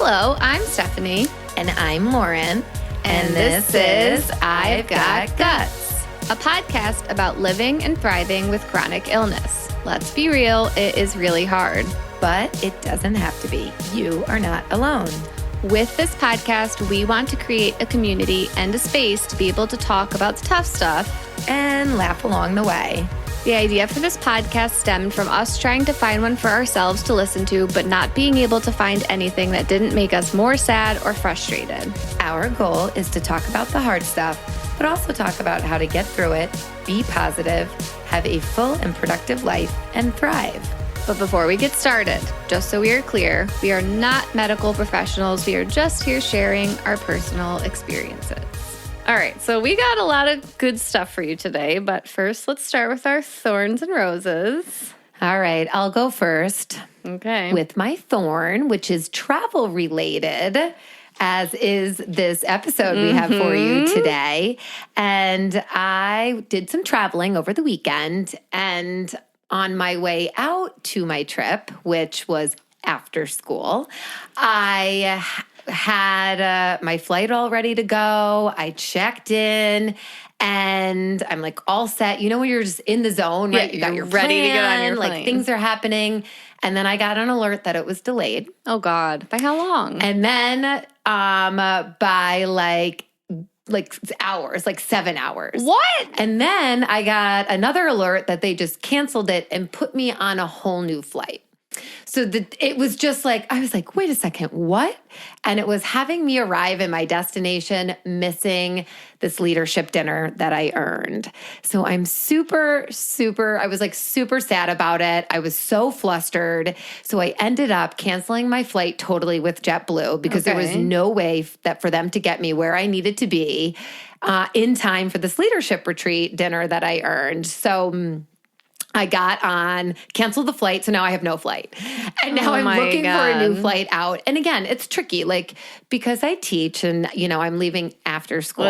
Hello, I'm Stephanie. And I'm Lauren. And this is I've Got Guts, a podcast about living and thriving with chronic illness. Let's be real, it is really hard. But it doesn't have to be. You are not alone. With this podcast, we want to create a community and a space to be able to talk about the tough stuff and laugh along the way. The idea for this podcast stemmed from us trying to find one for ourselves to listen to, but not being able to find anything that didn't make us more sad or frustrated. Our goal is to talk about the hard stuff, but also talk about how to get through it, be positive, have a full and productive life, and thrive. But before we get started, just so we are clear, we are not medical professionals. We are just here sharing our personal experiences. All right, so we got a lot of good stuff for you today, but first let's start with our thorns and roses. All right, I'll go first. Okay. With my thorn, which is travel related, as is this episode we have for you today. And I did some traveling over the weekend, and on my way out to my trip, which was after school, I had my flight all ready to go. I checked in and I'm like all set. You know, when you're just in the zone, right? You got your ready plan, to get on your plane. Like things are happening. And then I got an alert that it was delayed. Oh God. By how long? And then by like hours, like 7 hours. What? And then I got another alert that they just canceled it and put me on a whole new flight. So it was just like, I was like, wait a second, what? And it was having me arrive in my destination missing this leadership dinner that I earned. So I'm I was like super sad about it. I was so flustered. So I ended up canceling my flight totally with JetBlue because there was no way that for them to get me where I needed to be in time for this leadership retreat dinner that I earned. So I got on, canceled the flight, so now I have no flight. And now I'm looking for a new flight out. And again, it's tricky, like, because I teach and, you know, I'm leaving after school.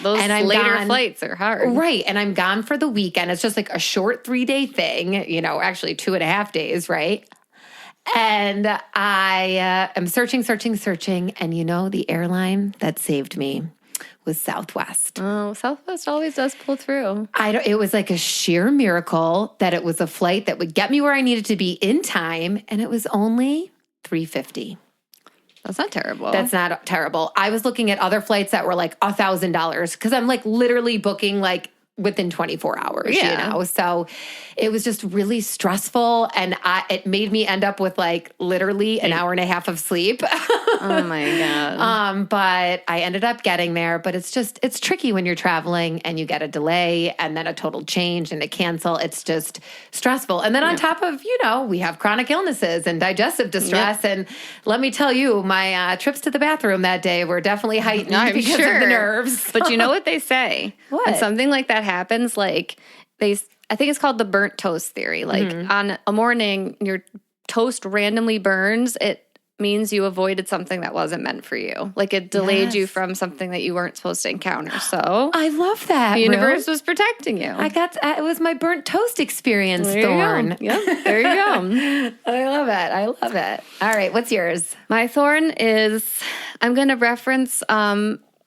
Those and later flights are hard. Right. And I'm gone for the weekend. It's just like a short 3-day thing, you know, actually 2.5 days, right? And I am searching. And, you know, the airline that saved me was Southwest. Oh, Southwest always does pull through. It was like a sheer miracle that it was a flight that would get me where I needed to be in time, and it was only $350. That's not terrible. That's not terrible. I was looking at other flights that were like $1,000 because I'm like literally booking like within 24 hours, you know? So it was just really stressful, and it made me end up with like literally an hour and a half of sleep. Oh my God. But I ended up getting there, but it's tricky when you're traveling and you get a delay and then a total change and a cancel. It's just stressful. And then on top of, you know, we have chronic illnesses and digestive distress. And let me tell you, my trips to the bathroom that day were definitely heightened because of the nerves. But you know what they say? What? When something like that happens, like I think it's called the burnt toast theory. Like on a morning, your toast randomly burns, it means you avoided something that wasn't meant for you. Like it delayed you from something that you weren't supposed to encounter. So I love that. The universe was protecting you. It was my burnt toast experience, Thorn. Yeah, there you go. I love it. All right, what's yours? My thorn is, I'm going to reference,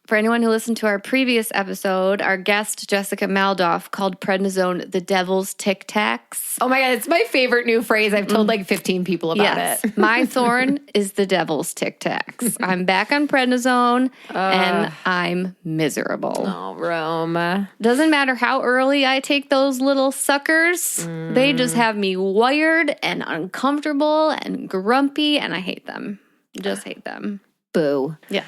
for anyone who listened to our previous episode, our guest, Jessica Maldoff, called prednisone the devil's Tic Tacs. Oh my God, it's my favorite new phrase. I've told like 15 people about it. My thorn is the devil's Tic Tacs. I'm back on prednisone and I'm miserable. Oh, Rome. Doesn't matter how early I take those little suckers. They just have me wired and uncomfortable and grumpy, and I hate them. Just hate them. Boo. Yeah.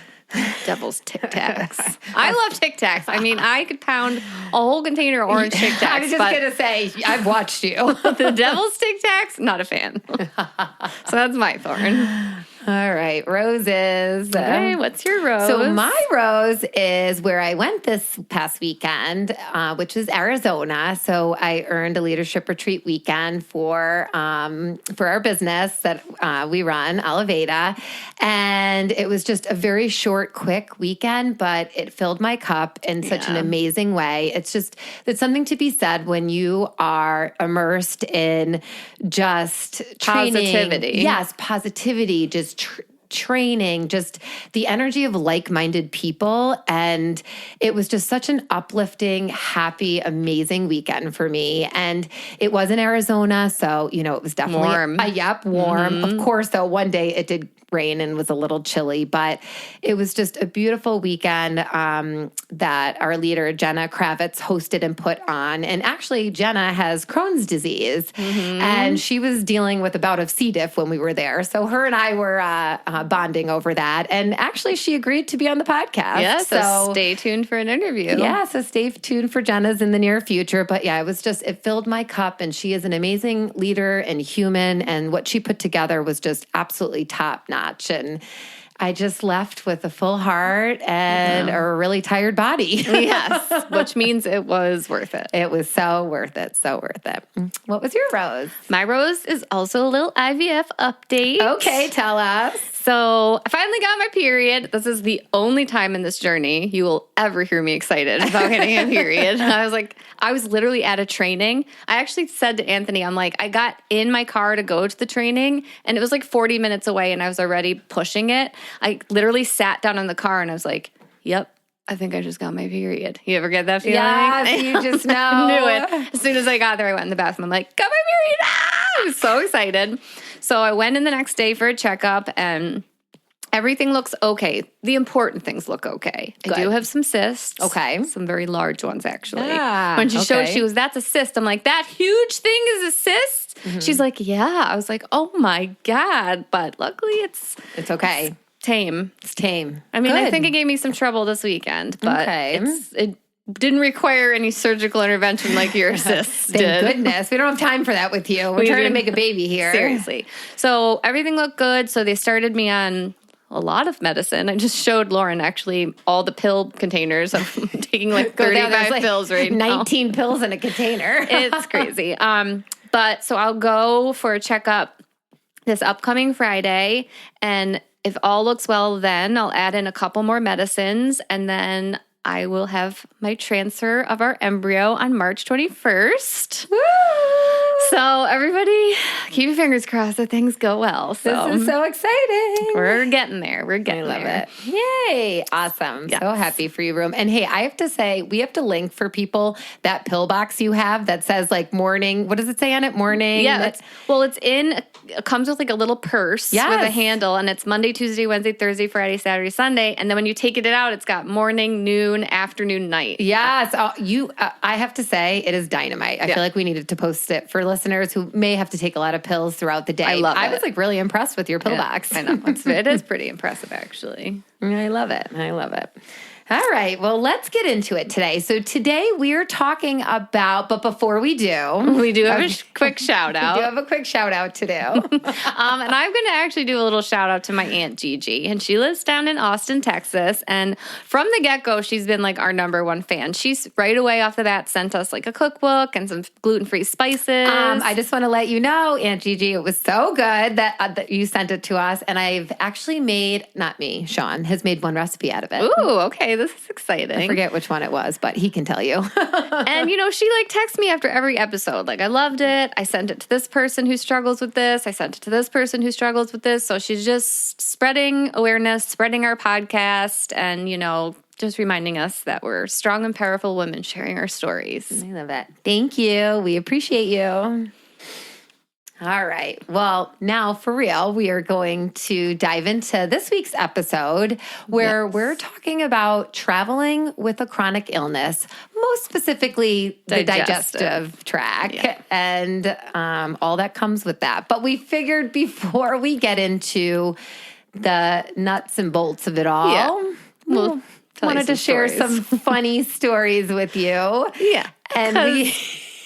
Devil's Tic Tacs. I love Tic Tacs. I mean, I could pound a whole container of orange Tic Tacs. I was just going to say, I've watched you. The Devil's Tic Tacs, not a fan. So that's my thorn. All right, roses. Okay, what's your rose? So my rose is where I went this past weekend, which is Arizona. So I earned a leadership retreat weekend for our business that we run, Alaveda. And it was just a very short, quick weekend, but it filled my cup in such an amazing way. It's something to be said when you are immersed in just positivity. Training. Yes, positivity, just training, just the energy of like-minded people. And it was just such an uplifting, happy, amazing weekend for me. And it was in Arizona. So, it was definitely warm. Warm. Of course, though, one day it did rain and was a little chilly, but it was just a beautiful weekend that our leader, Jenna Kravitz, hosted and put on. And actually, Jenna has Crohn's disease, and she was dealing with a bout of C. diff when we were there. So her and I were bonding over that. And actually, she agreed to be on the podcast. Yeah, so stay tuned for an interview. Yeah, so stay tuned for Jenna's in the near future. But yeah, it filled my cup, and she is an amazing leader and human, and what she put together was just absolutely top notch. And I just left with a full heart and a really tired body. Yes, which means it was worth it. It was so worth it. So worth it. What was your rose? My rose is also a little IVF update. Okay, tell us. So I finally got my period. This is the only time in this journey you will ever hear me excited about getting a period. I was literally at a training. I actually said to Anthony, I'm like, I got in my car to go to the training, and it was like 40 minutes away, and I was already pushing it. I literally sat down in the car, and I was like, yep, I think I just got my period. You ever get that feeling? Yes, you just know. I knew it. As soon as I got there, I went in the bathroom. I'm like, got my period. I was so excited. So I went in the next day for a checkup, and everything looks okay. The important things look okay. Good. I do have some cysts. Okay. Some very large ones, actually. Yeah, when she showed, that's a cyst. I'm like, that huge thing is a cyst? She's like, yeah. I was like, oh my God. But luckily it's okay. Tame. It's tame. I mean, Good. I think it gave me some trouble this weekend, but Okay. it didn't require any surgical intervention like your cysts Thank did. goodness. We don't have time for that with you. We're trying to make a baby here. Seriously. So everything looked good. So they started me on a lot of medicine. I just showed Lauren actually all the pill containers. I'm taking like 35 pills right now. 19 pills in a container. It's crazy. But so I'll go for a checkup this upcoming Friday, and if all looks well, then I'll add in a couple more medicines, and then I will have my transfer of our embryo on March 21st. Woo! So everybody, keep your fingers crossed that things go well. So This is so exciting. we're getting there. We're getting I love there. it. Yay. Awesome. Yes. So happy for you, Room. And hey, I have to say, we have to link for people that pill box you have that says like morning. What does it say on it? Morning? Yeah. It comes with like a little purse with a handle, and it's Monday, Tuesday, Wednesday, Thursday, Friday, Saturday, Sunday. And then when you take it out, it's got morning, noon, afternoon, night. Yes. I have to say, it is dynamite. I feel like we needed to post it for listeners who may have to take a lot of pills throughout the day. I was like really impressed with your pill box. I know. It is pretty impressive, actually. I love it. I love it. All right. Well, let's get into it today. So today we are talking about, but before we do. We do have a quick shout out. We do have a quick shout out to do. And I'm going to actually do a little shout out to my Aunt Gigi. And she lives down in Austin, Texas. And from the get-go, she's been like our number one fan. She's right away off the bat sent us like a cookbook and some gluten-free spices. I just want to let you know, Aunt Gigi, it was so good that you sent it to us. And I've actually made, not me, Sean, has made one recipe out of it. Ooh, okay. This is exciting. I forget which one it was, but he can tell you. And, she like texts me after every episode. Like, I loved it. I sent it to this person who struggles with this. I sent it to this person who struggles with this. So she's just spreading awareness, spreading our podcast, and, just reminding us that we're strong and powerful women sharing our stories. I love it. Thank you. We appreciate you. All right. Well, now for real, we are going to dive into this week's episode where we're talking about traveling with a chronic illness, most specifically the digestive tract and all that comes with that. But we figured before we get into the nuts and bolts of it all, we'll wanted to share some funny stories with you. Yeah. And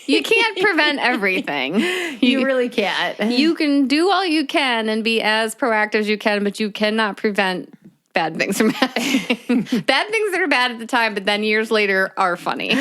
you can't prevent everything. You really can't. You can do all you can and be as proactive as you can, but you cannot prevent bad things from happening. Bad things that are bad at the time, but then years later are funny.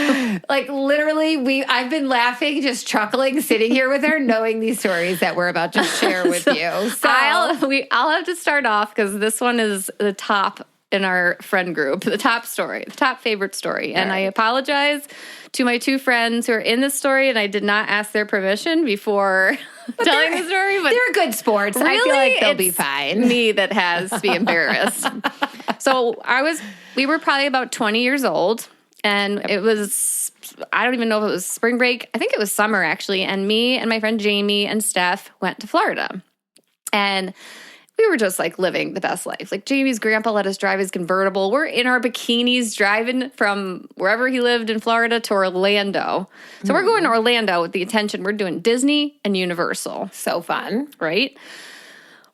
Like literally, I've been laughing, just chuckling, sitting here with her, knowing these stories that we're about to share with you. So I'll have to start off because this one is the top in our friend group, the top story, the top favorite story. And I apologize to my two friends who are in this story, and I did not ask their permission before telling the story, but they're good sports. really, I feel like they'll be it's fine. me that has to be embarrassed. So we were probably about 20 years old, and it was, I don't even know if it was spring break. I think it was summer, actually. And me and my friend Jamie and Steph went to Florida. And we were just like living the best life. Like Jamie's grandpa let us drive his convertible. We're in our bikinis driving from wherever he lived in Florida to Orlando. So we're going to Orlando with the intention. We're doing Disney and Universal. So fun. Right?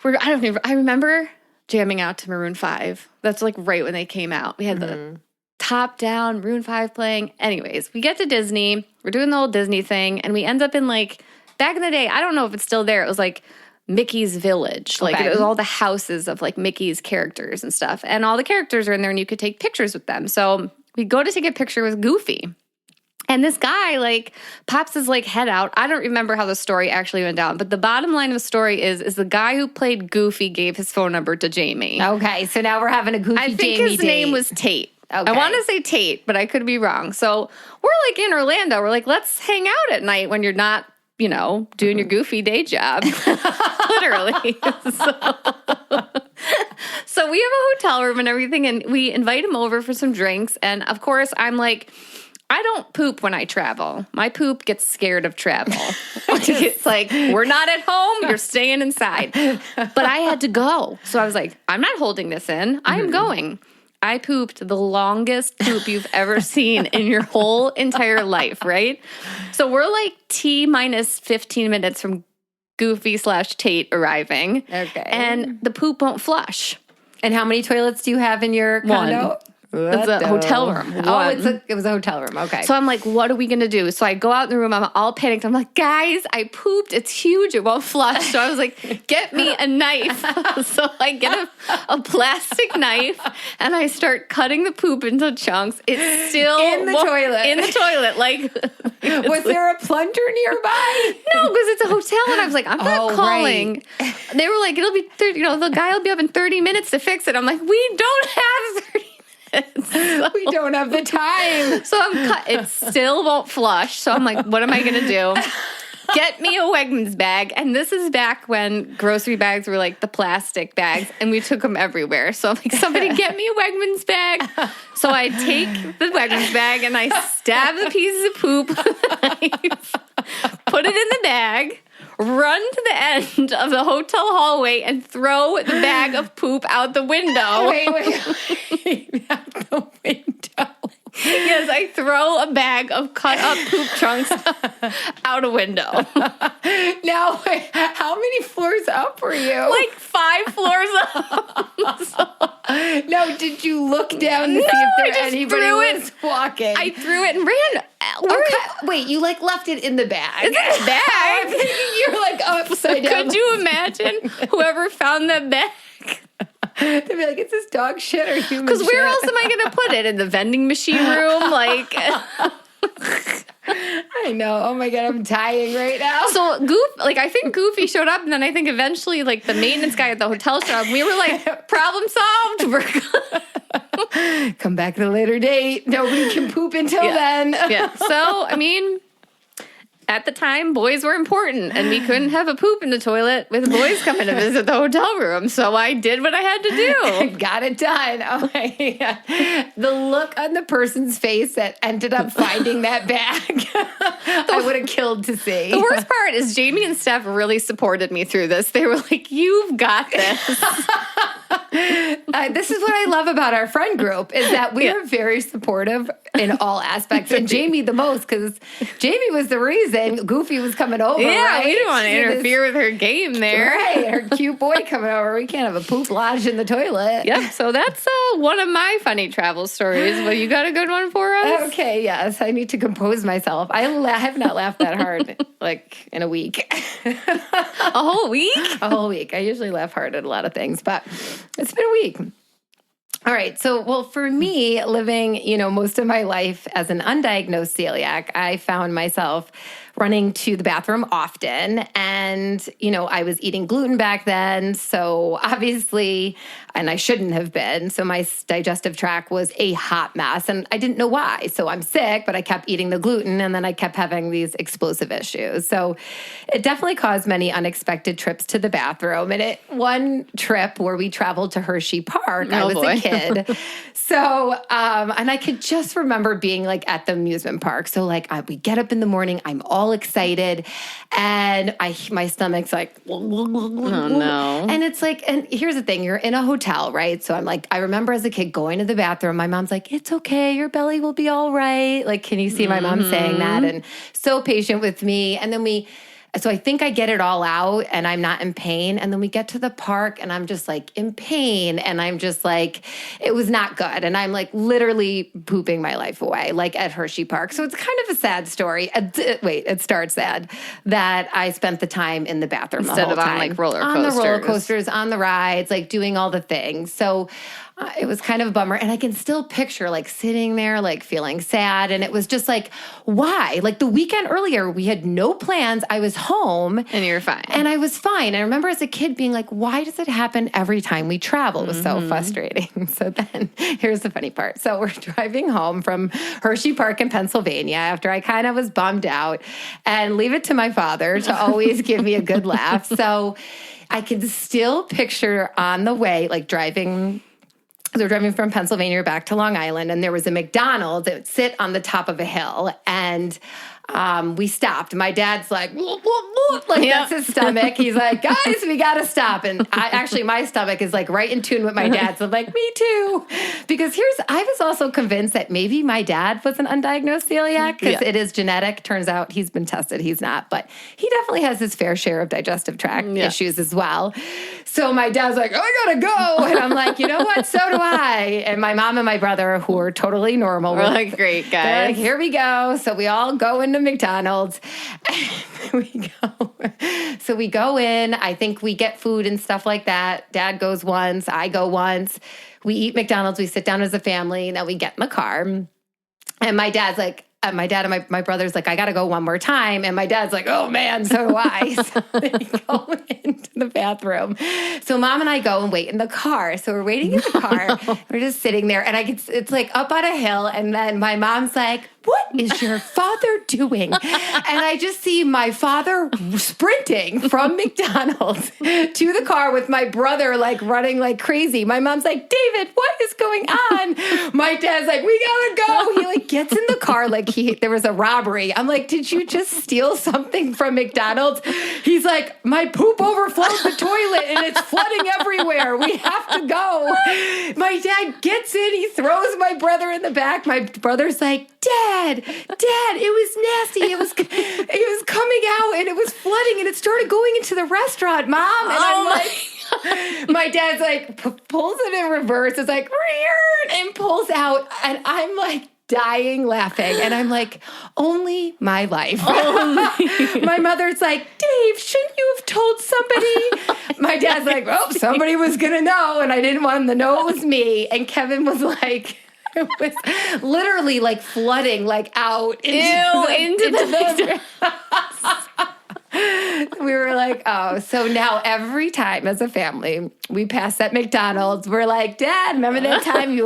I remember jamming out to Maroon 5. That's like right when they came out. We had the top down Maroon 5 playing. Anyways, we get to Disney. We're doing the old Disney thing. And we end up in like, back in the day, I don't know if it's still there. It was like Mickey's Village. Like it was all the houses of like Mickey's characters and stuff. And all the characters are in there and you could take pictures with them. So we go to take a picture with Goofy. And this guy like pops his like head out. I don't remember how the story actually went down, but the bottom line of the story is the guy who played Goofy gave his phone number to Jamie. Okay, so now we're having a Goofy I think Jamie his date. name was Tate. Okay. I want to say Tate, but I could be wrong. So we're like in Orlando. We're like, let's hang out at night when you're not, you know, doing your goofy day job. Literally. So we have a hotel room and everything, and we invite him over for some drinks. And of course, I'm like, I don't poop when I travel. My poop gets scared of travel. It's like, we're not at home, you're staying inside. But I had to go. So I was like, I'm not holding this in. I am going. I pooped the longest poop you've ever seen in your whole entire life, right? So we're like T minus 15 minutes from Goofy / Tate arriving. Okay. And the poop won't flush. And how many toilets do you have in your condo? It's a hotel room. Oh, it was a hotel room. Okay. So I'm like, what are we going to do? So I go out in the room. I'm all panicked. I'm like, guys, I pooped. It's huge. It won't flush. So I was like, get me a knife. So I get a plastic knife and I start cutting the poop into chunks. It's still in the toilet. In the toilet. Like, was there a plunger nearby? No, because it's a hotel. And I was like, I'm not calling. Right. They were like, it'll be 30, the guy will be up in 30 minutes to fix it. I'm like, we don't have 30 minutes. We don't have the time. So it still won't flush. So I'm like, what am I going to do? Get me a Wegmans bag. And this is back when grocery bags were like the plastic bags and we took them everywhere. So I'm like, somebody get me a Wegmans bag. So I take the Wegmans bag and I stab the pieces of poop with a knife, put it in the bag, run to the end of the hotel hallway and throw the bag of poop out the window. Wait. Out the window. Yes, I throw a bag of cut up poop chunks out a window. Now, wait, how many floors up were you? Like 5 floors up. No, did you look down to see if there anybody was walking? I threw it and ran. Okay. Wait, you like left it in the bag? Is it a bag? You're like upside down. Could you imagine whoever found that bag? They'd be like, is this dog shit or human shit? Because where else am I going to put it? In the vending machine room? Like... I know. Oh my God, I'm dying right now. So I think Goofy showed up, and then I think eventually, like, the maintenance guy at the hotel showed up. We were like, problem solved. We're good. Come back at a later date. Nobody can poop until then. Yeah. So, I mean, at the time, boys were important, and we couldn't have a poop in the toilet with boys coming to visit the hotel room. So I did what I had to do. Got it done. Oh my God. The look on the person's face that ended up finding that bag, I would have killed to see. The worst part is Jamie and Steph really supported me through this. They were like, you've got this. This is what I love about our friend group is that we are very supportive in all aspects. And Jamie the most, because Jamie was the reason Goofy was coming over. Yeah, right? we didn't want to interfere with her game there. Right, her cute boy coming over. We can't have a poop lodged in the toilet. Yep, so that's one of my funny travel stories. Well, you got a good one for us? Okay, yes. I need to compose myself. I have not laughed that hard like in a week. A whole week? A whole week. I usually laugh hard at a lot of things, but it's been a week. All right. So, well, for me, living, most of my life as an undiagnosed celiac, I found myself running to the bathroom often. And, I was eating gluten back then. So obviously, and I shouldn't have been. So my digestive tract was a hot mess and I didn't know why. So I'm sick, but I kept eating the gluten and then I kept having these explosive issues. So it definitely caused many unexpected trips to the bathroom. And one trip where we traveled to Hershey Park, I was a kid. So, and I could just remember being like at the amusement park. So like we get up in the morning, I'm all excited and my stomach's like, oh no. And it's like, and here's the thing, you're in a hotel, right? So I'm like, I remember as a kid going to the bathroom, my mom's like, it's okay, your belly will be all right. Like, can you see my mom saying that? And so patient with me. And then so I think I get it all out and I'm not in pain. And then we get to the park and I'm just like in pain. And I'm just like, it was not good. And I'm like literally pooping my life away, like at Hershey Park. So it's kind of a sad story. It starts sad that I spent the time in the bathroom instead of on like roller coasters. On the roller coasters, on the rides, like doing all the things. So it was kind of a bummer. And I can still picture like sitting there, like feeling sad. And it was just like, why? Like the weekend earlier, we had no plans. I was home. And you were fine. And I was fine. I remember as a kid being like, why does it happen every time we travel? It was so frustrating. So then here's the funny part. So we're driving home from Hershey Park in Pennsylvania after I kind of was bummed out and leave it to my father to always give me a good laugh. So I can still picture on the way, like driving. So we're driving from Pennsylvania back to Long Island, and there was a McDonald's that would sit on the top of a hill. And we stopped. My dad's like, whoop, whoop, whoop. Like that's his stomach. He's like, guys, we got to stop. And my stomach is like right in tune with my dad's. So I'm like, me too. Because I was also convinced that maybe my dad was an undiagnosed celiac because it is genetic. Turns out he's been tested. He's not, but he definitely has his fair share of digestive tract issues as well. So my dad's like, oh, I got to go. And I'm like, you know what? So do I. And my mom and my brother, who are totally normal. We're like, great, guys. Like, here we go. So we all go into McDonald's. So we go in. I think we get food and stuff like that. Dad goes once. I go once. We eat McDonald's. We sit down as a family. Now we get in the car. And my dad's like, my dad and my brother's like, I got to go one more time. And my dad's like, oh man, so do I. So they go into the bathroom. So mom and I go and wait in the car. So we're waiting in the car. We're just sitting there. And it's like up on a hill. And then my mom's like, what is your father doing? And I just see my father sprinting from McDonald's to the car with my brother like running like crazy. My mom's like, David, what is going on? My dad's like, we gotta go. He like gets in the car like there was a robbery. I'm like, did you just steal something from McDonald's? He's like, my poop overflowed the toilet and it's flooding everywhere. We have to go. My dad gets in. He throws my brother in the back. My brother's like, Dad, it was nasty. It was coming out and it was flooding and it started going into the restaurant, Mom. And I'm like, my dad's like, pulls it in reverse. It's like, and pulls out. And I'm like, dying laughing. And I'm like, only my life. My mother's like, Dave, shouldn't you have told somebody? My dad's like, well, somebody was going to know. And I didn't want them to know it was me. And Kevin was like, it was literally like flooding like out into the We were like, oh, so now every time as a family we pass that McDonald's, we're like, Dad, remember that time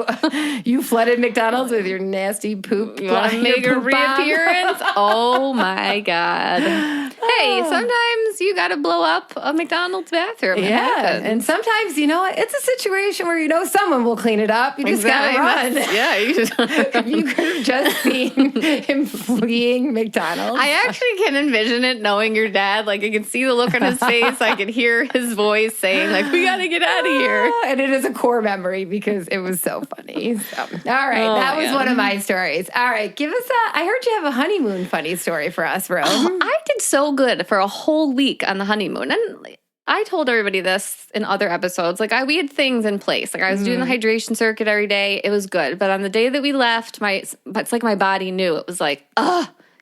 you flooded McDonald's with your nasty poop? You want to make a reappearance? Oh my God. Hey, sometimes you got to blow up a McDonald's bathroom. Yeah. And sometimes, you know, it's a situation where someone will clean it up. You just got to run. Yeah. You could have just seen him fleeing McDonald's. I actually can envision it knowing your dad. Like, I can see the look on his face. I can hear his voice saying, like, we got to get out of here. And it is a core memory because it was so funny. So, all right. That was one of my stories. All right. Give us I heard you have a honeymoon funny story for us, Rose. I did so good for a whole week on the honeymoon. And I told everybody this in other episodes. Like, we had things in place. Like, I was doing the hydration circuit every day. It was good. But on the day that we left, it's like my body knew. It was like,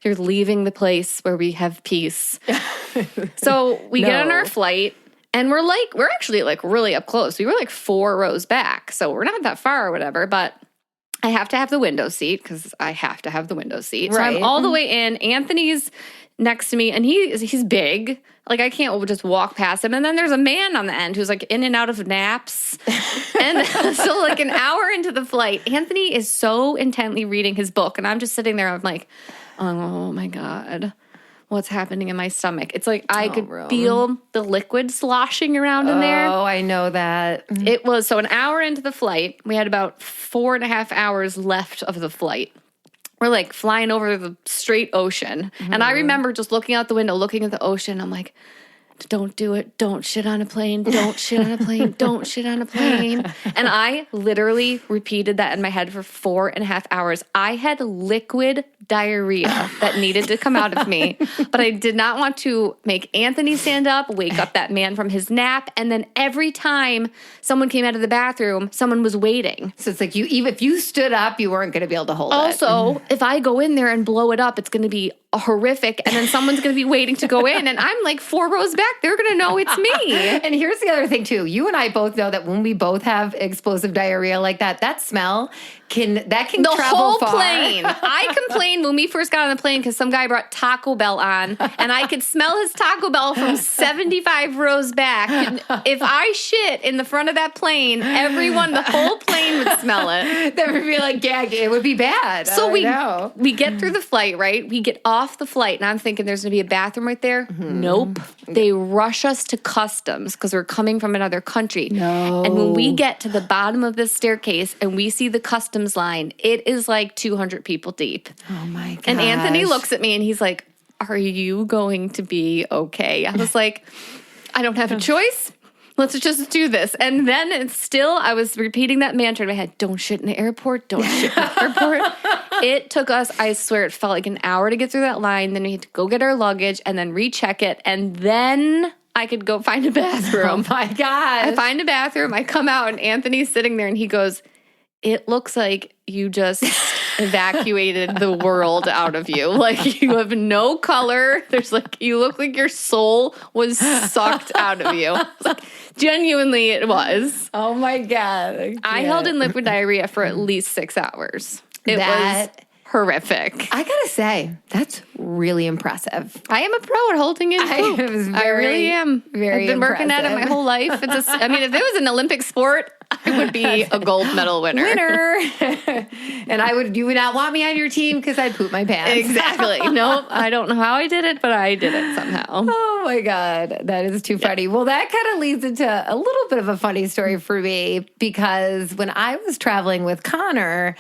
you're leaving the place where we have peace. So we get on our flight, and we're actually like really up close. We were like 4 rows back, so we're not that far or whatever. But I have to have the window seat because I have to have the window seat. So Right. I'm all the way in. Anthony's next to me, and he's big. Like, I can't just walk past him. And then there's a man on the end who's like in and out of naps. And so like an hour into the flight, Anthony is so intently reading his book. And I'm just sitting there. I'm like, oh my God, what's happening in my stomach? It's like I could feel the liquid sloshing around in there. Oh, I know that. It was, so an hour into the flight, we had about 4.5 hours left of the flight. We're like flying over the straight ocean. And I remember just looking out the window, looking at the ocean. I'm like, don't do it. Don't shit on a plane. Don't shit on a plane. Don't shit on a plane. And I literally repeated that in my head for 4.5 hours. I had liquid diarrhea that needed to come out of me, but I did not want to make Anthony stand up, wake up that man from his nap. And then every time someone came out of the bathroom, someone was waiting. So it's like even if you stood up, you weren't going to be able to hold it. Also, if I go in there and blow it up, it's going to be horrific, and then someone's going to be waiting to go in, and I'm like 4 rows back. They're going to know it's me. And here's the other thing too. You and I both know that when we both have explosive diarrhea like that, that smell can The travel whole far. plane. I complained when we first got on the plane because some guy brought Taco Bell on, and I could smell his Taco Bell from 75 rows back. And if I shit in the front of that plane, the whole plane would smell it. That would be like gagging. It would be bad. So I we get through the flight, right? We get off the flight, and I'm thinking there's going to be a bathroom right there. Nope. They rush us to customs because we're coming from another country. No. And when we get to the bottom of this staircase and we see the customs line, it is like 200 people deep. Oh my god. And Anthony looks at me and he's like, are you going to be okay? I was like, I don't have a choice. Let's just do this. And then I was repeating that mantra in my head. Don't shit in the airport. Don't shit in the airport. It took us, I swear, it felt like an hour to get through that line. Then we had to go get our luggage and then recheck it. And then I could go find a bathroom. Oh my god. I find a bathroom. I come out and Anthony's sitting there and he goes, it looks like you just evacuated the world out of you. Like, you have no color. You look like your soul was sucked out of you. Like, genuinely, it was. Oh my god. I held in liquid diarrhea for at least 6 hours. It was horrific. I gotta say, that's really impressive. I am a pro at holding in poop. I really am. Very I've been working at it my whole life. If it was an Olympic sport, I would be a gold medal winner. And you would not want me on your team because I'd poop my pants. Exactly. Nope. I don't know how I did it, but I did it somehow. Oh my God. That is too funny. Well, that kind of leads into a little bit of a funny story for me because when I was traveling with Connor,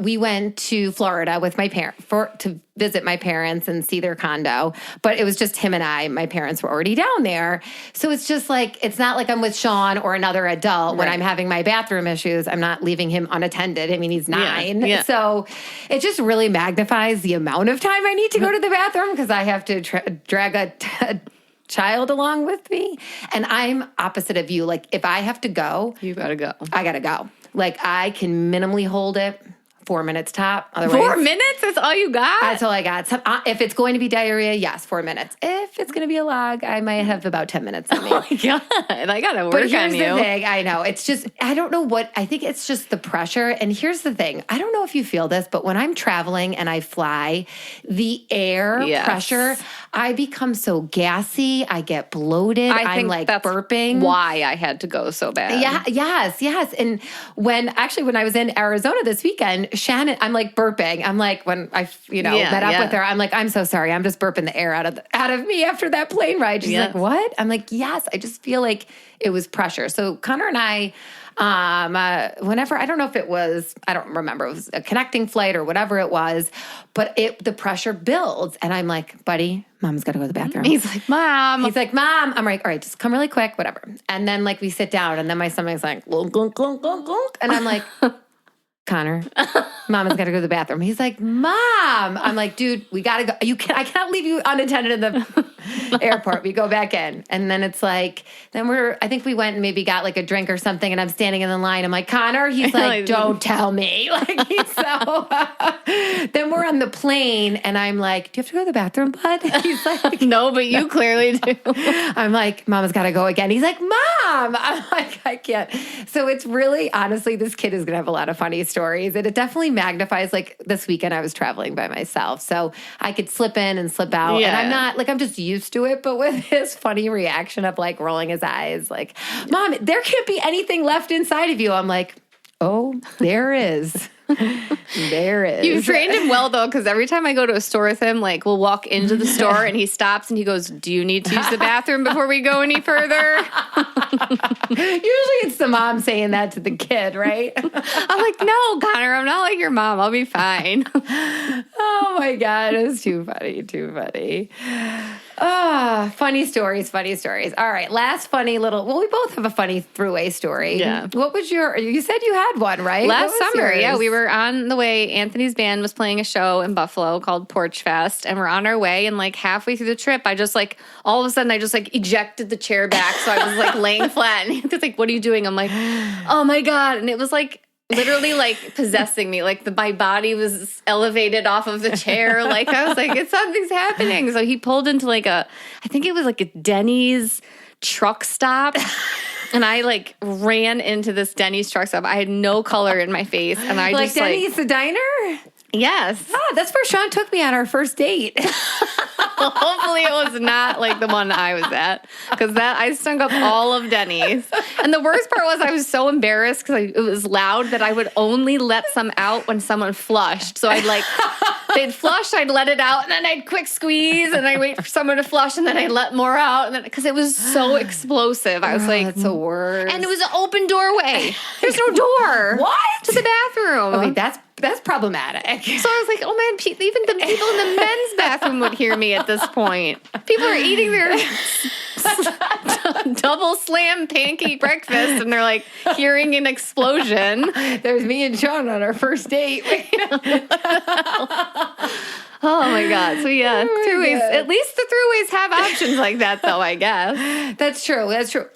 we went to Florida with my parents to visit my parents and see their condo, but it was just him and I. My parents were already down there. So it's just like, it's not like I'm with Sean or another adult when I'm having my bathroom issues. I'm not leaving him unattended. I mean, he's 9. Yeah. So it just really magnifies the amount of time I need to go to the bathroom because I have to drag a child along with me. And I'm opposite of you. Like if I have to go, You gotta go. I gotta go. Like I can minimally hold it 4 minutes top. Otherwise, 4 minutes? That's all you got? that's all I got. So, if it's going to be diarrhea, yes, 4 minutes. If it's going to be a log, I might have about 10 minutes on me. Oh my God. I gotta work But here's on you. the thing. I know. It's just, I don't know what, I think it's just the pressure. And here's the thing. I don't know if you feel this, but when I'm traveling and I fly, the air pressure, I become so gassy. I get bloated. I'm like that's burping. Why I had to go so bad. Yeah, yes. And when I was in Arizona this weekend, Shannon, I'm like burping. I'm like, when I, met up with her, I'm like, I'm so sorry. I'm just burping the air out of me after that plane ride. She's like, what? I'm like, yes, I just feel like it was pressure. So Connor and I, whenever, I don't know if it was, I don't remember, it was a connecting flight or whatever it was, but the pressure builds. And I'm like, buddy, Mom's got to go to the bathroom. He's like, Mom. I'm like, all right, just come really quick, whatever. And then like we sit down and then my stomach's like, glunk, glunk, glunk, glunk, glunk. And I'm like, Connor, Mama's got to go to the bathroom. He's like, Mom. I'm like, dude, we got to go. I cannot leave you unattended in the airport. We go back in. And then it's like, I think we went and maybe got like a drink or something. And I'm standing in the line. I'm like, Connor? He's like, don't tell me. Like, he's so. Then we're on the plane and I'm like, do you have to go to the bathroom, bud? He's like, no, but you clearly do. I'm like, Mama's got to go again. He's like, Mom. I'm like, I can't. So it's really, honestly, this kid is going to have a lot of funny stories. And it definitely magnifies, like this weekend I was traveling by myself. So I could slip in and slip out. Yeah. And I'm not, like, I'm just used to it. But with his funny reaction of like rolling his eyes, like, Mom, there can't be anything left inside of you. I'm like, oh, there is. There is. You've trained him well, though, because every time I go to a store with him, like, we'll walk into the store and he stops and he goes, do you need to use the bathroom before we go any further? Usually it's the mom saying that to the kid, right? I'm like, no, Connor, I'm not like your mom. I'll be fine. Oh, my God. It's too funny. Too funny. Oh, funny stories. All right. Last funny little, well, we both have a funny throughway story. Yeah. What was you said you had one, right? Last summer, yours? yeah, we were on the way. Anthony's band was playing a show in Buffalo called Porch Fest, and we're on our way. And like halfway through the trip, I just like, all of a sudden, I just like ejected the chair back. So I was like laying flat. And Anthony's like, what are you doing? I'm like, oh my God. And it was like, literally like possessing me. Like my body was elevated off of the chair. Like I was like, something's happening. So he pulled into like I think it was like a Denny's truck stop. And I like ran into this Denny's truck stop. I had no color in my face. And I like just Denny's the diner? Yes. Ah, that's where Sean took me on our first date. Hopefully it was not like the one I was at, because that I stunk up all of Denny's. And the worst part was I was so embarrassed because it was loud that I would only let some out when someone flushed. So I'd like, they'd flush, I'd let it out, and then I'd quick squeeze, and I'd wait for someone to flush, and then I'd let more out, and then because it was so explosive, I was like, that's the worst. and it was an open doorway. There's no door. What? To the bathroom. Okay, that's problematic. So I was like, oh man, even the people in the men's bathroom would hear me at this point. People are eating their double slam pancake breakfast and they're like hearing an explosion. There's me and Sean on our first date. Oh my God. So yeah, throughways, God. at least the throughways have options like that though, I guess. That's true.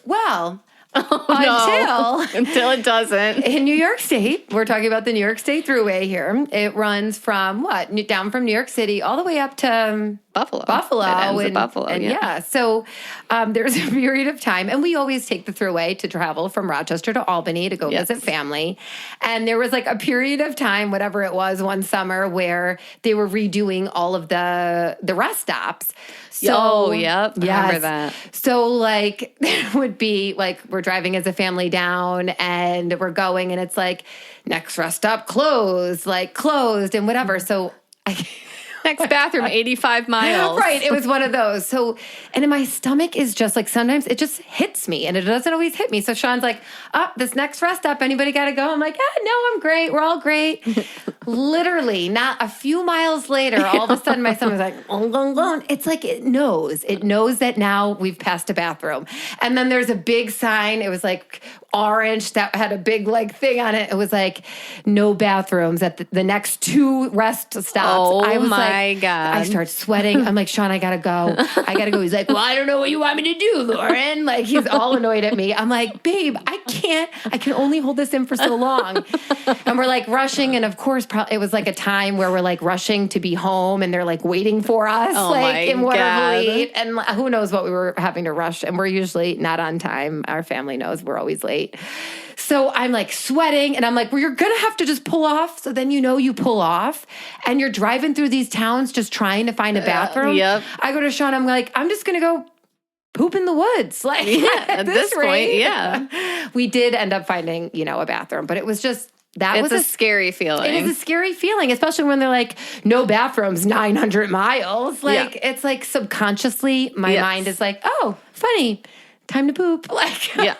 Well, until it doesn't. In New York State, we're talking about the New York State Thruway here. It runs from down from New York City all the way up to Buffalo. Buffalo. It ends at Buffalo, and yeah. So there's a period of time, and we always take the Thruway to travel from Rochester to Albany to go visit family. And there was like a period of time, whatever it was, one summer where they were redoing all of the rest stops. So, yep. I remember that. So, like, there would be, like, we're driving as a family down and we're going and it's like, next rest stop closed, and whatever. So, Next bathroom, 85 miles. Right. It was one of those. So, and then my stomach is just like, sometimes it just hits me and it doesn't always hit me. So Sean's like, this next rest stop, anybody got to go? I'm like, no, I'm great. We're all great. Literally, not a few miles later, all of a sudden my stomach's like, it's like it knows. It knows that now we've passed a bathroom. And then there's a big sign. It was like orange that had a big like thing on it. It was like, no bathrooms at the next two rest stops. Oh, I was my God. I start sweating. I'm like, Sean, I gotta go. He's like, well, I don't know what you want me to do, Lauren. Like, he's all annoyed at me. I'm like, babe, I can only hold this in for so long. And we're like rushing. And of course, it was like a time where we're like rushing to be home and they're like waiting for us. Oh, like, in my God. late. And who knows what we were having to rush. And we're usually not on time. Our family knows we're always late. So I'm like sweating and I'm like, well, you're going to have to just pull off. So then you pull off and you're driving through these towns just trying to find a bathroom. Yep. I go to Sean, I'm like, I'm just going to go poop in the woods. Like, at this point, yeah. We did end up finding, a bathroom, but it was just, it's a scary feeling. It is a scary feeling, especially when they're like, no bathrooms, 900 miles. Like, it's like subconsciously, my mind is like, oh, funny. Time to poop. Like, yeah.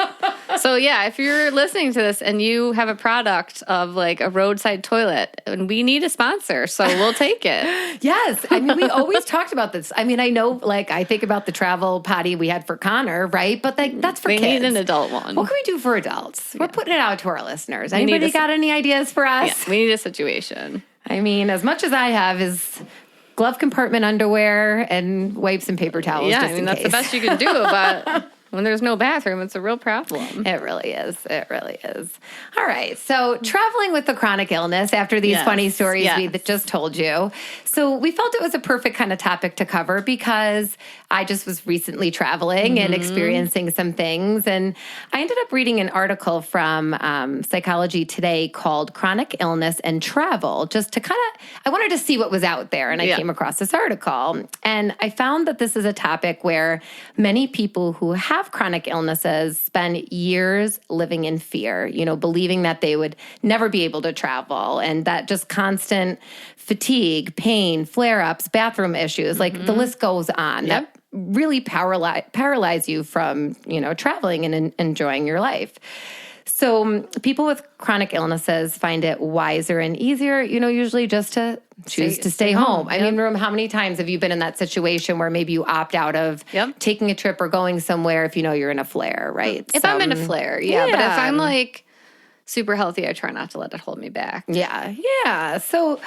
So yeah, if you're listening to this and you have a product of like a roadside toilet, and we need a sponsor, so we'll take it. Yes. I mean, we always talked about this. I mean, I know, like, I think about the travel potty we had for Connor, right? But like, that's for kids. We need an adult one. What can we do for adults? We're putting it out to our listeners. Anybody got any ideas for us? Yeah, we need a situation. I mean, as much as I have is glove compartment underwear and wipes and paper towels. Yeah, just I mean, in that's case. the best you can do, but when there's no bathroom, it's a real problem. It really is. It really is. All right. So traveling with a chronic illness after these funny stories we just told you. So we felt it was a perfect kind of topic to cover because I just was recently traveling and experiencing some things. And I ended up reading an article from Psychology Today called Chronic Illness and Travel, just to I wanted to see what was out there. And I came across this article. And I found that this is a topic where many people who have chronic illnesses spend years living in fear, believing that they would never be able to travel, and that just constant fatigue, pain, flare-ups, bathroom issues, like the list goes on. That really paralyze you from, traveling and enjoying your life. So people with chronic illnesses find it wiser and easier, usually just to choose to stay home. I mean, how many times have you been in that situation where maybe you opt out of taking a trip or going somewhere if you know you're in a flare, right? If I'm in a flare, but if I'm like super healthy, I try not to let it hold me back. Yeah. So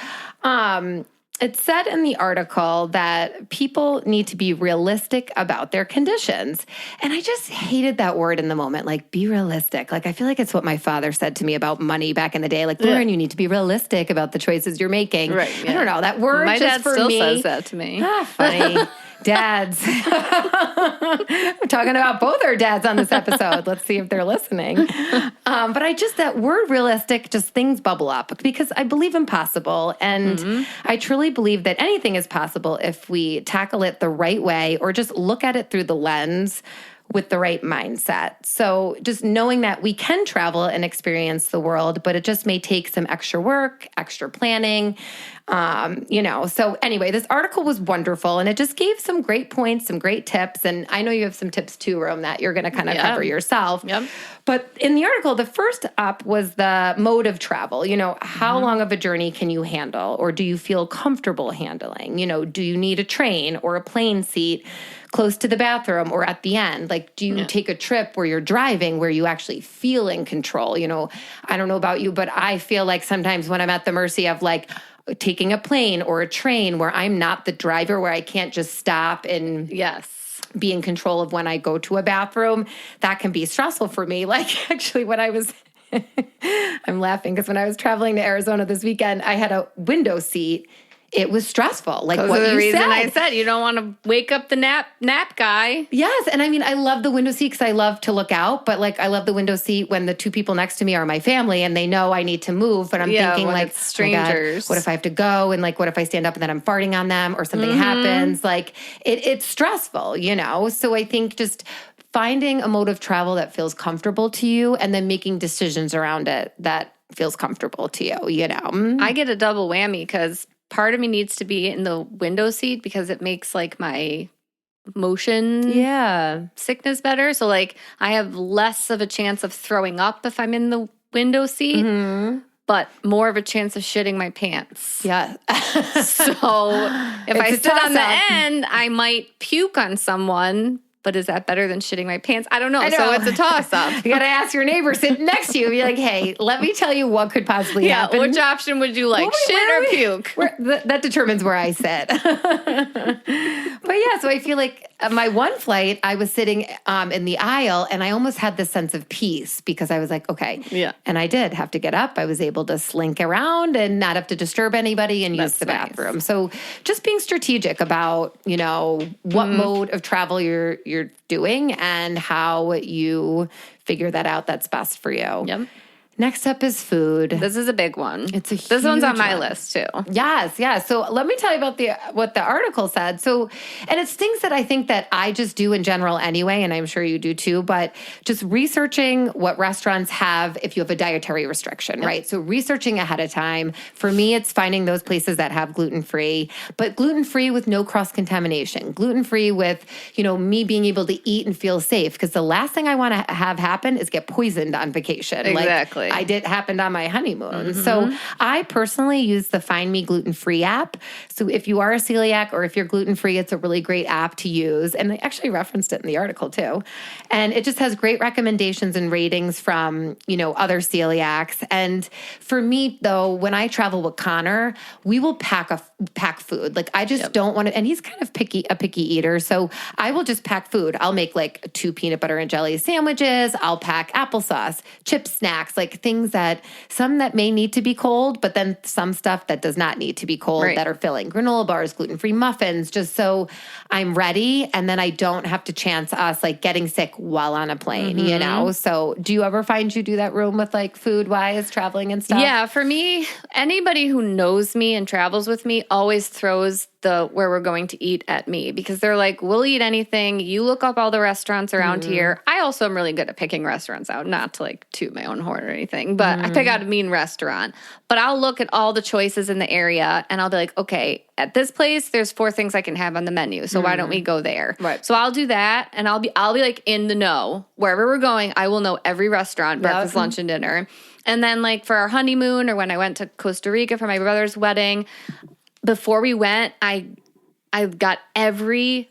it said in the article that people need to be realistic about their conditions. And I just hated that word in the moment, like be realistic. Like I feel like it's what my father said to me about money back in the day. Like, Lauren, you need to be realistic about the choices you're making. Right. I don't know. That word my just dad for still me says that to me. Funny. Dads. We're talking about both our dads on this episode. Let's see if they're listening. But that word realistic, just things bubble up because I believe in possible. And I truly believe that anything is possible if we tackle it the right way or just look at it through the lens with the right mindset. So just knowing that we can travel and experience the world, but it just may take some extra work, extra planning, So anyway, this article was wonderful and it just gave some great points, some great tips. And I know you have some tips too, Rome, that you're going to kind of cover yourself. Yep. But in the article, the first up was the mode of travel. How long of a journey can you handle, or do you feel comfortable handling? Do you need a train or a plane seat close to the bathroom or at the end? Like, do you take a trip where you're driving, where you actually feel in control? I don't know about you, but I feel like sometimes when I'm at the mercy of like taking a plane or a train where I'm not the driver, where I can't just stop and be in control of when I go to a bathroom, that can be stressful for me. Like actually when I was I'm laughing because when I was traveling to Arizona this weekend, I had a window seat. It was stressful. Like what the you reason said. I said you don't want to wake up the nap guy. Yes. And I mean, I love the window seat because I love to look out, but like I love the window seat when the two people next to me are my family and they know I need to move. But I'm thinking like, strangers. Oh God, what if I have to go? And like, what if I stand up and then I'm farting on them or something happens? Like it's stressful, So I think just finding a mode of travel that feels comfortable to you and then making decisions around it that feels comfortable to you, I get a double whammy because part of me needs to be in the window seat because it makes like my motion sickness better. So like I have less of a chance of throwing up if I'm in the window seat, but more of a chance of shitting my pants. Yeah. So if I sit on the end, I might puke on someone. But is that better than shitting my pants? I don't know. So it's a toss-up. You got to ask your neighbor sitting next to you. Be like, hey, let me tell you what could possibly happen. Which option would you like, shit or puke? That determines where I sit. But yeah, so I feel like my one flight, I was sitting in the aisle and I almost had this sense of peace because I was like, okay. Yeah. And I did have to get up. I was able to slink around and not have to disturb anybody and use the bathroom. So just being strategic about, what mode of travel you're doing and how you figure that out that's best for you. Yep. Next up is food. This is a big one. This one's on my list too. Yes. So let me tell you about what the article said. So, and it's things that I think that I just do in general anyway, and I'm sure you do too, but just researching what restaurants have if you have a dietary restriction, right? So researching ahead of time. For me, it's finding those places that have gluten-free, but gluten-free with no cross-contamination, gluten-free with, me being able to eat and feel safe. Because the last thing I want to have happen is get poisoned on vacation. Exactly. Exactly. It happened on my honeymoon. So I personally use the Find Me Gluten-Free app. So if you are a celiac or if you're gluten-free, it's a really great app to use. And they actually referenced it in the article too. And it just has great recommendations and ratings from, other celiacs. And for me though, when I travel with Connor, we will pack food. Like I just don't want to, and he's kind of a picky eater. So I will just pack food. I'll make like 2 peanut butter and jelly sandwiches. I'll pack applesauce, chip snacks, like things some that may need to be cold, but then some stuff that does not need to be cold that are filling. Granola bars, gluten-free muffins, just so I'm ready. And then I don't have to chance us like getting sick while on a plane, So do you ever find you do that room with like food-wise, traveling and stuff? Yeah, for me, anybody who knows me and travels with me always throws the where we're going to eat at me because they're like, we'll eat anything. You look up all the restaurants around here. I also am really good at picking restaurants out, not to like toot my own horn or anything, but I pick out a mean restaurant. But I'll look at all the choices in the area and I'll be like, okay, at this place, there's 4 things I can have on the menu. So why don't we go there? Right. So I'll do that and I'll be like in the know. Wherever we're going, I will know every restaurant, breakfast, lunch, and dinner. And then like for our honeymoon or when I went to Costa Rica for my brother's wedding, before we went, I got every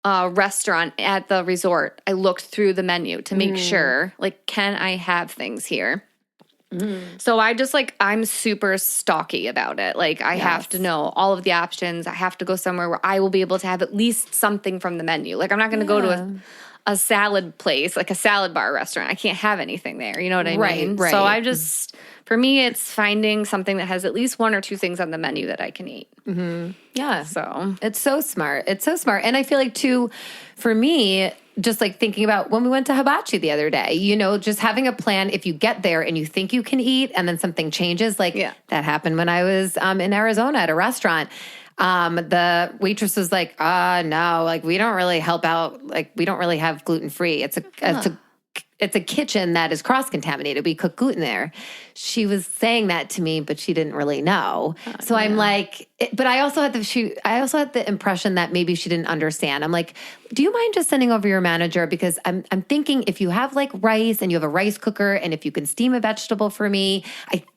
restaurant at the resort. I looked through the menu to make sure, like, can I have things here? So I'm super stalky about it. Like, I have to know all of the options. I have to go somewhere where I will be able to have at least something from the menu. Like, I'm not going to go to a salad place, like a salad bar restaurant. I can't have anything there. You know what I mean? Right. So for me, it's finding something that has at least 1 or 2 things on the menu that I can eat. Yeah. So it's so smart. It's so smart. And I feel like too, for me, just like thinking about when we went to Hibachi the other day, just having a plan. If you get there and you think you can eat and then something changes, like that happened when I was in Arizona at a restaurant. The waitress was like, no, like we don't really help out. Like we don't really have gluten-free. It's a kitchen that is cross-contaminated. We cook gluten there. She was saying that to me, but she didn't really know. So I'm like, but I also had the impression that maybe she didn't understand. I'm like, do you mind just sending over your manager? Because I'm thinking if you have like rice and you have a rice cooker and if you can steam a vegetable for me,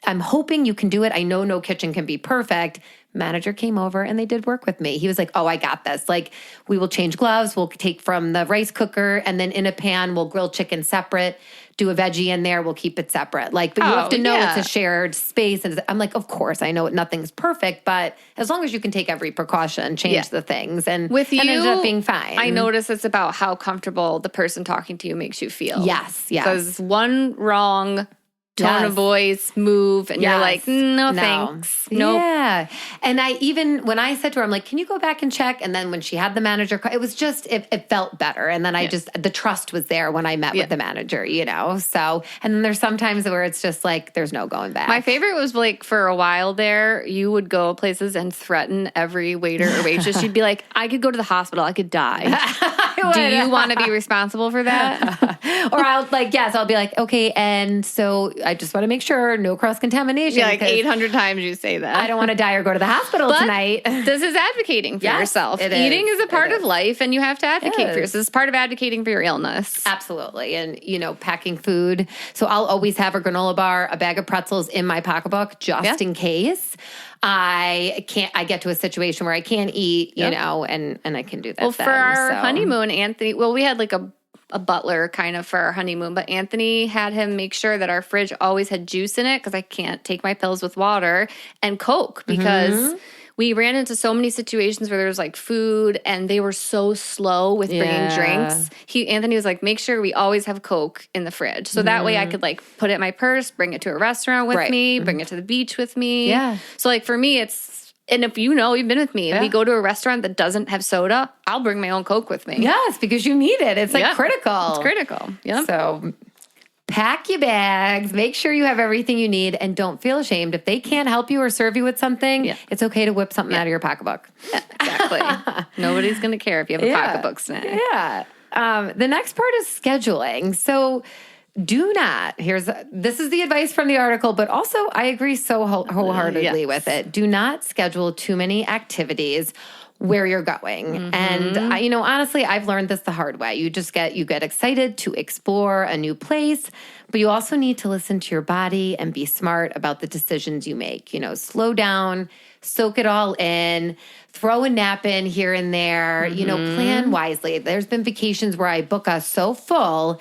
I'm hoping you can do it. I know no kitchen can be perfect. Manager came over and they did work with me. He was like, oh, I got this. Like, we will change gloves. We'll take from the rice cooker and then in a pan, we'll grill chicken separate, do a veggie in there. We'll keep it separate. Like, but you have to know it's a shared space. And I'm like, of course, I know nothing's perfect, but as long as you can take every precaution, change the things. And with you, and it ended up being fine. I notice it's about how comfortable the person talking to you makes you feel. Yes. Because one wrong tone of voice, move, and you're like, no, thanks. Nope. Yeah. And when I said to her, I'm like, can you go back and check? And then when she had the manager, it was just, it felt better. And then the trust was there when I met with the manager, So, and then there's sometimes where it's just like, there's no going back. My favorite was like for a while there, you would go places and threaten every waiter or waitress. You'd be like, I could go to the hospital. I could die. Do you want to be responsible for that? Or I'll be like, okay, and so I just want to make sure no cross-contamination. Yeah, like 800 times you say that. I don't want to die or go to the hospital tonight. This is advocating for yourself. Eating is a part of life, and you have to advocate for yourself. This is part of advocating for your illness. Absolutely. And, packing food. So I'll always have a granola bar, a bag of pretzels in my pocketbook just in case. I get to a situation where I can't eat, and I can do that. Well, for our honeymoon, Anthony, we had like a butler kind of for our honeymoon, but Anthony had him make sure that our fridge always had juice in it because I can't take my pills with water, and Coke because we ran into so many situations where there was like food and they were so slow with bringing drinks. Anthony was like, make sure we always have Coke in the fridge. So that way I could like put it in my purse, bring it to a restaurant with me, bring it to the beach with me. Yeah. So like for me, and if you've been with me, if we go to a restaurant that doesn't have soda, I'll bring my own Coke with me. Yes, because you need it. It's like critical. It's critical. Yeah. So pack your bags, make sure you have everything you need, and don't feel ashamed. If they can't help you or serve you with something, it's okay to whip something out of your pocketbook. Yeah, exactly. Nobody's going to care if you have a pocketbook snack. Yeah. The next part is scheduling. So this is the advice from the article, but also I agree so wholeheartedly with it. Do not schedule too many activities where you're going. And honestly, I've learned this the hard way. You get excited to explore a new place, but you also need to listen to your body and be smart about the decisions you make. Slow down, soak it all in, throw a nap in here and there, plan wisely. There's been vacations where I book us so full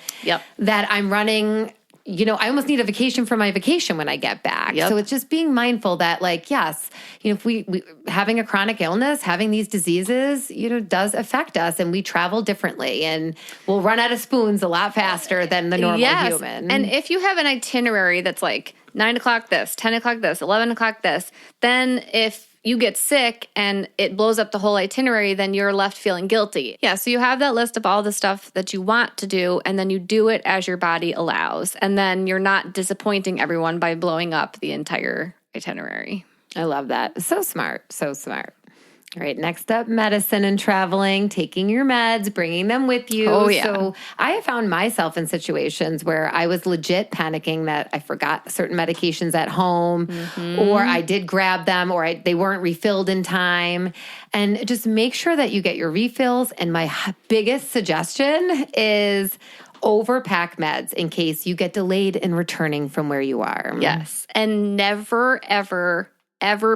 that I'm running, I almost need a vacation from my vacation when I get back. So it's just being mindful that yes, if we having a chronic illness, having these diseases, does affect us, and we travel differently, and we'll run out of spoons a lot faster than the normal human. And if you have an itinerary that's like 9 o'clock this, 10 o'clock this, 11 o'clock this, then if you get sick and it blows up the whole itinerary, then you're left feeling guilty. Yeah, so you have that list of all the stuff that you want to do, and then you do it as your body allows. And then you're not disappointing everyone by blowing up the entire itinerary. I love that. So smart. So smart. All right, next up, medicine and traveling, taking your meds, bringing them with you. Oh, yeah. So I have found myself in situations where I was legit panicking that I forgot certain medications at home, or I did grab them, or they weren't refilled in time. And just make sure that you get your refills. And my biggest suggestion is overpack meds in case you get delayed in returning from where you are. Yes, and never, ever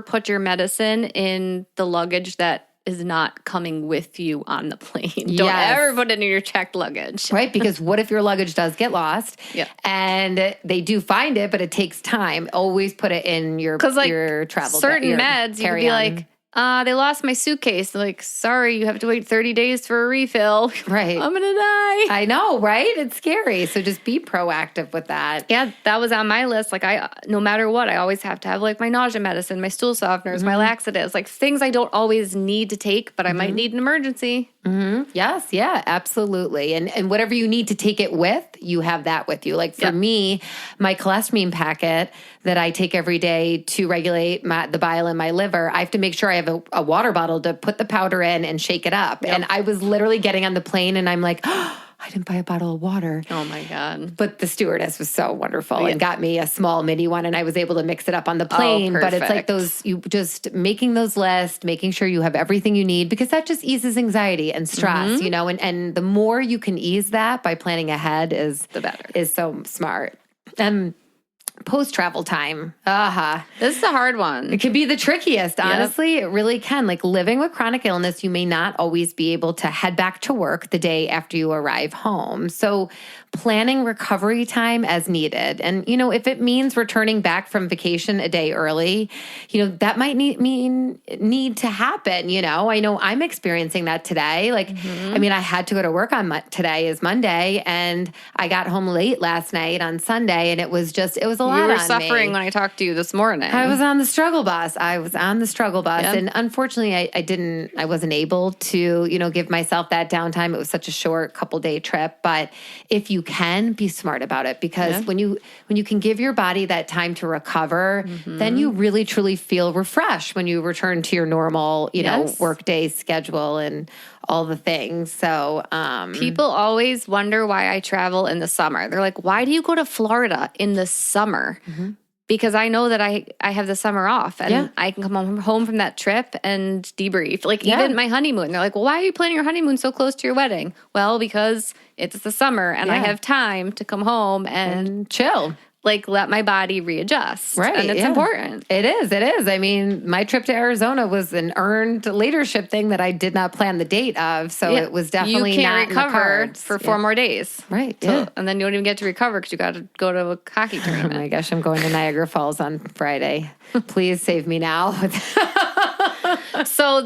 put your medicine in the luggage that is not coming with you on the plane. Don't ever put it in your checked luggage. Right, because what if your luggage does get lost? Yeah. And they do find it, but it takes time. Always put it in your travel. Certain meds, you could be like, they lost my suitcase. They're like, sorry, you have to wait 30 days for a refill. Right. I'm going to die. I know, right? It's scary. So just be proactive with that. Yeah, that was on my list. Like no matter what, I always have to have like my nausea medicine, my stool softeners, my laxatives, like things I don't always need to take, but I might need an emergency. Yes, yeah, absolutely. And whatever you need to take it with, you have that with you. Like for me, my cholesterol packet that I take every day to regulate the bile in my liver, I have to make sure I have a water bottle to put the powder in and shake it up. And I was literally getting on the plane and I'm like, oh, I didn't buy a bottle of water. Oh my God. But the stewardess was so wonderful and got me a small mini one, and I was able to mix it up on the plane. But it's like you just making those lists, making sure you have everything you need, because that just eases anxiety and stress, and the more you can ease that by planning ahead is the better. Is so smart. Post-travel time. This is a hard one. It can be the trickiest, honestly. It really can. Like living with chronic illness, you may not always be able to head back to work the day after you arrive home. So planning recovery time as needed. And, if it means returning back from vacation a day early, that might need to happen. I know I'm experiencing that today. Like, I had to go to work on today is Monday, and I got home late last night on Sunday, and it was a lot on me. You were suffering when I talked to you this morning. I was on the struggle bus. And unfortunately I wasn't able to, give myself that downtime. It was such a short couple-day trip, but if you can, be smart about it, because when you can give your body that time to recover, then you really truly feel refreshed when you return to your normal, workday schedule and all the things. So people always wonder why I travel in the summer. They're like, why do you go to Florida in the summer? Because I know that I have the summer off, and I can come home from that trip and debrief. Like even my honeymoon, they're like, well, why are you planning your honeymoon so close to your wedding? Well, because it's the summer and I have time to come home and chill. Like let my body readjust. Right. And it's important. It is. My trip to Arizona was an earned leadership thing that I did not plan the date of. So it was definitely you can't not recover in the cards. for 4 more days. Right. So, and then you don't even get to recover because you got to go to a hockey tournament. Oh my gosh, I'm going to Niagara Falls on Friday. Please save me now. So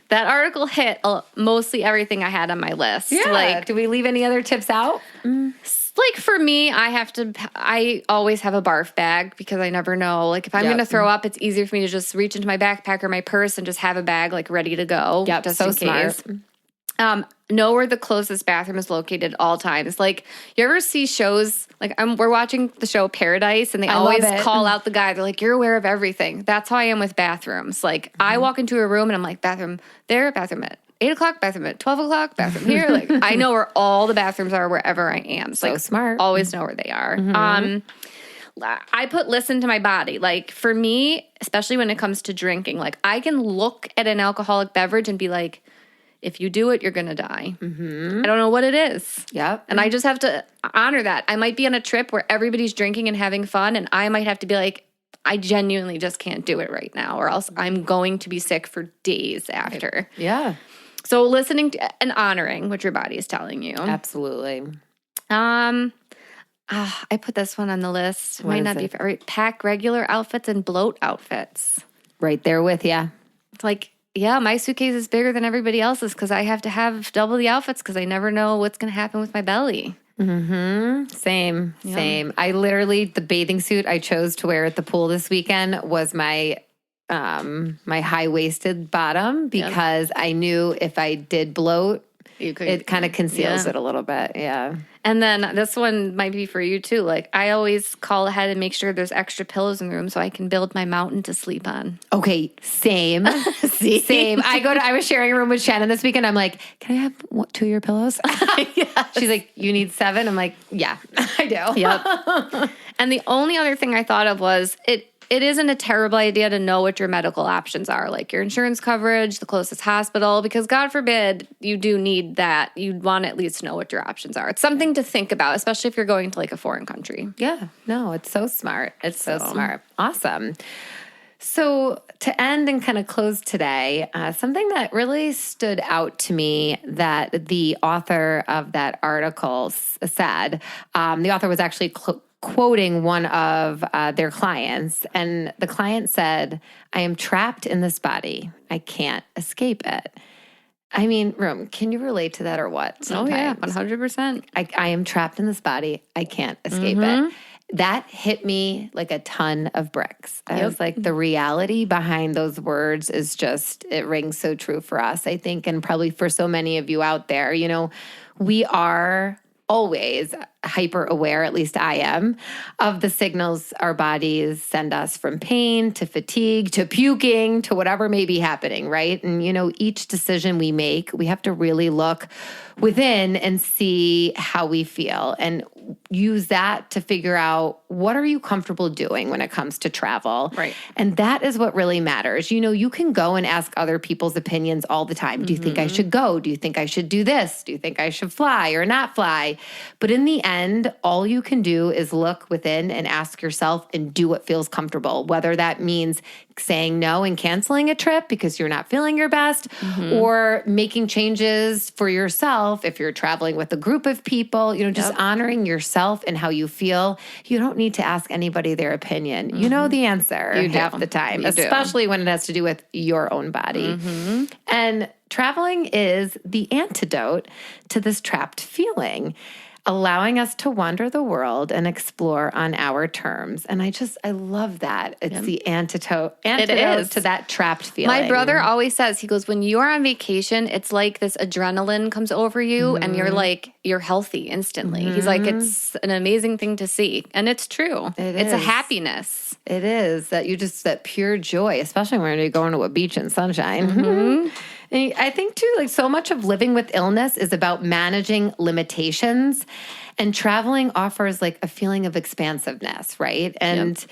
that article hit mostly everything I had on my list. Yeah. Do we leave any other tips out? Like for me, I always have a barf bag because I never know. Like if I'm going to throw up, it's easier for me to just reach into my backpack or my purse and just have a bag like ready to go. Yep, just so in case. Smart. Know where the closest bathroom is located at all times. Like you ever see shows, like we're watching the show Paradise, and they always call out the guy. They're like, you're aware of everything. That's how I am with bathrooms. Like I walk into a room and I'm like, bathroom there, bathroom at 8 o'clock, bathroom at 12 o'clock, bathroom here. Like I know where all the bathrooms are wherever I am. So like, smart. Always know where they are. I put listen to my body. Like for me, especially when it comes to drinking, like I can look at an alcoholic beverage and be like, if you do it, you're going to die. Mm-hmm. I don't know what it is. Yep. And I just have to honor that. I might be on a trip where everybody's drinking and having fun, and I might have to be like, I genuinely just can't do it right now, or else I'm going to be sick for days after. Yeah. So listening to and honoring what your body is telling you. Absolutely. I put this one on the list. What Might is not be it? fair. Pack regular outfits and bloat outfits. Right there with you. It's like, yeah, my suitcase is bigger than everybody else's because I have to have double the outfits because I never know what's going to happen with my belly. Mm-hmm. Same. I literally, the bathing suit I chose to wear at the pool this weekend was my high-waisted bottom because I knew if I did bloat, it kind of conceals it a little bit. Yeah. And then this one might be for you too. Like I always call ahead and make sure there's extra pillows in the room so I can build my mountain to sleep on. Okay, same. Same. I was sharing a room with Shannon this weekend. I'm like, can I have 2 of your pillows? Yes. She's like, you need 7? I'm like, yeah, I do. Yep. And the only other thing I thought of was it isn't a terrible idea to know what your medical options are, like your insurance coverage, the closest hospital, because God forbid you do need that. You'd want to at least know what your options are. It's something to think about, especially if you're going to like a foreign country. Yeah, no, it's so smart. It's so smart. Awesome. So to end and kind of close today, something that really stood out to me that the author of that article said, the author was actually quoting one of their clients, and the client said, I am trapped in this body. I can't escape it. I mean, Room, can you relate to that or what? Sometimes. Oh, yeah, 100%. I am trapped in this body. I can't escape it. That hit me like a ton of bricks. I was like, the reality behind those words is just, it rings so true for us, I think, and probably for so many of you out there. You know, we are always hyper aware, at least I am, of the signals our bodies send us from pain to fatigue to puking to whatever may be happening, right? And, you know, each decision we make, we have to really look within and see how we feel and use that to figure out what are you comfortable doing when it comes to travel. Right. And that is what really matters. You know, you can go and ask other people's opinions all the time. Do you think I should go? Do you think I should do this? Do you think I should fly or not fly? But in the end, all you can do is look within and ask yourself and do what feels comfortable, whether that means saying no and canceling a trip because you're not feeling your best, or making changes for yourself if you're traveling with a group of people, you know, just honoring yourself and how you feel. You don't need to ask anybody their opinion. You know the answer half the time, especially when it has to do with your own body. And traveling is the antidote to this trapped feeling, allowing us to wander the world and explore on our terms. And I love that. It's the antidote to that trapped feeling. My brother always says, he goes, when you're on vacation, it's like this adrenaline comes over you and you're like, you're healthy instantly. He's like, it's an amazing thing to see. And it's true. It's a happiness. It is that pure joy, especially when you're going to a beach in sunshine. And I think too, like so much of living with illness is about managing limitations, and traveling offers like a feeling of expansiveness, right? And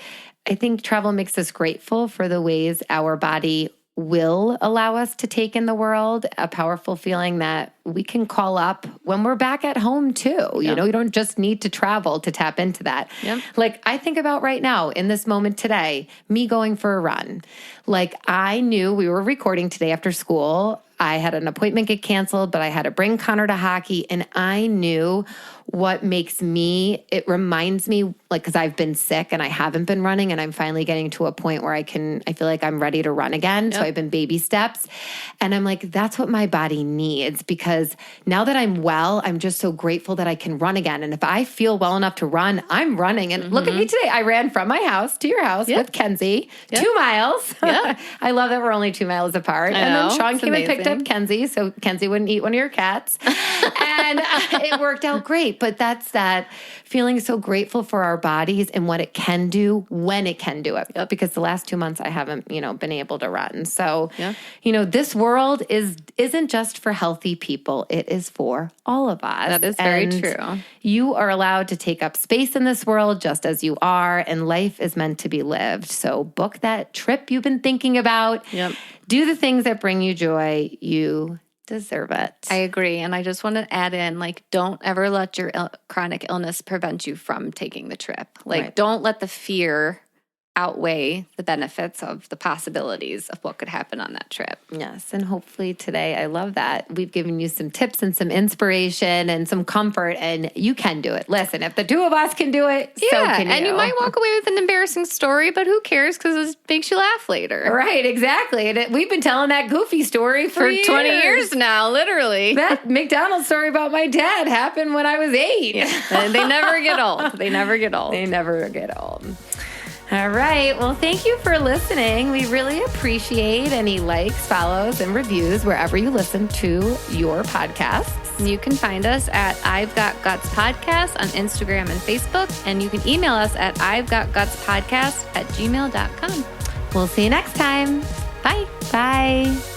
I think travel makes us grateful for the ways our body will allow us to take in the world, a powerful feeling that we can call up when we're back at home too. You know, you don't just need to travel to tap into that. Like I think about right now in this moment today, me going for a run. Like I knew we were recording today after school. I had an appointment get canceled, but I had to bring Connor to hockey, and I knew what makes me, it reminds me, like, because I've been sick and I haven't been running, and I'm finally getting to a point where I feel like I'm ready to run again. So I've been baby steps. And I'm like, that's what my body needs, because now that I'm well, I'm just so grateful that I can run again. And if I feel well enough to run, I'm running. And look at me today. I ran from my house to your house with Kenzie, 2 miles. I love that we're only 2 miles apart. And then Sean came and picked up Kenzie, so Kenzie wouldn't eat one of your cats. And it worked out great. But that's that feeling so grateful for our bodies and what it can do when it can do it. Because the last 2 months I haven't, been able to run. So, this world isn't just for healthy people. people. It is for all of us. That is very And true. you are allowed to take up space in this world just as you are, and life is meant to be lived. So book that trip you've been thinking about. Yep. Do the things that bring you joy. You deserve it. I agree. And I just want to add in, don't ever let your chronic illness prevent you from taking the trip. Right. Don't let the fear outweigh the benefits of the possibilities of what could happen on that trip. Yes. And hopefully today, I love that we've given you some tips and some inspiration and some comfort, and you can do it. Listen, if the two of us can do it, so can you. And you might walk away with an embarrassing story, but who cares, because it makes you laugh later. Right, exactly. And we've been telling that goofy story for 20 years now, literally. That McDonald's story about my dad happened when I was 8. Yeah. And they never get old. They never get old. They never get old. All right. Well, thank you for listening. We really appreciate any likes, follows, and reviews wherever you listen to your podcasts. You can find us at I've Got Guts Podcast on Instagram and Facebook, and you can email us at I'veGotGutsPodcast@gmail.com. We'll see you next time. Bye. Bye.